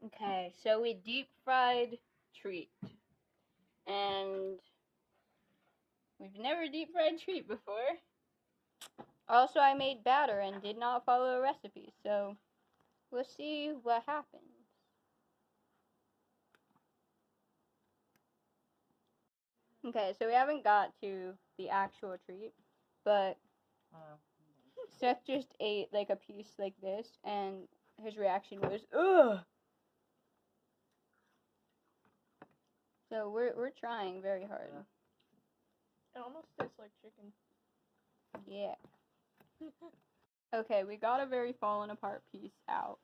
Okay, so we deep fried treat. And we've never deep fried treat before. Also, I made batter and did not follow a recipe, so we'll see what happens. Okay, so we haven't got to the actual treat, but Seth just ate like a piece like this, and his reaction was, ugh! So we're trying very hard. It almost tastes like chicken. Yeah. Okay, we got a very fallen apart piece out.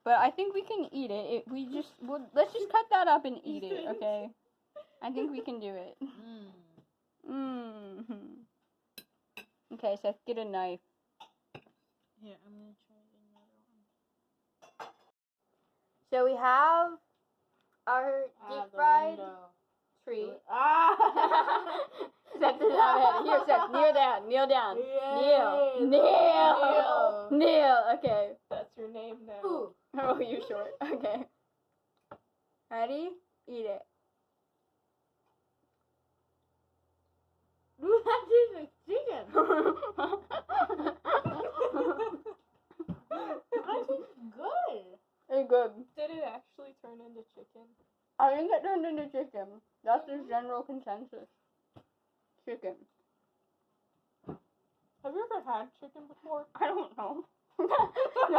But I think we can eat it. Let's just cut that up and eat it, okay? I think we can do it. Okay, Seth, get a knife. Yeah, I'm gonna try another one. So we have our deep fried treat. Seth doesn't have a head. Here, Seth, kneel down. Kneel down. Yay. Kneel. Okay. That's your name now. Ooh. Oh, you short. Okay. Ready? Eat it. Ooh, that tastes like chicken. That tastes good. It's good. Did it actually turn into chicken? I think it turned into chicken. That's the general consensus. Chicken. Have you ever had chicken before? I don't know. No, I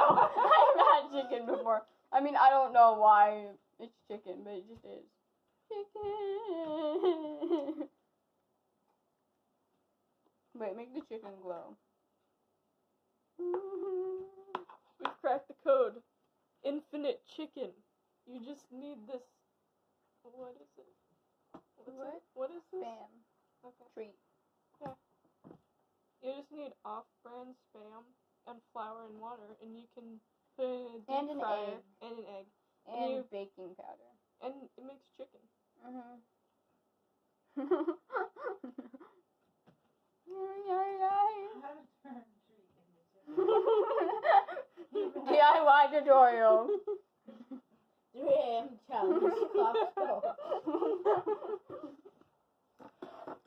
haven't had chicken before. I mean, I don't know why it's chicken, but it just is. Chicken. Wait, make the chicken glow. We've cracked the code. Infinite chicken. You just need this. What is it? What is this? Spam. Okay. Treat. Yeah. You just need off-brand spam and flour and water, and you can put it in a deep fryer and an egg. And baking powder. And it makes chicken. DIY tutorial. 3 a.m. challenge.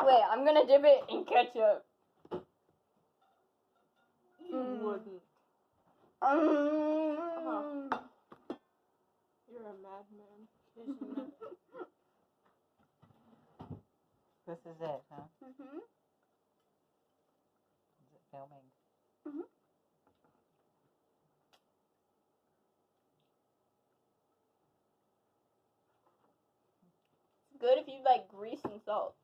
Wait, I'm gonna dip it in ketchup. You wouldn't. You're a madman. This is it, huh? Mhm. Is it filming? Mhm. It's good if you like grease and salt.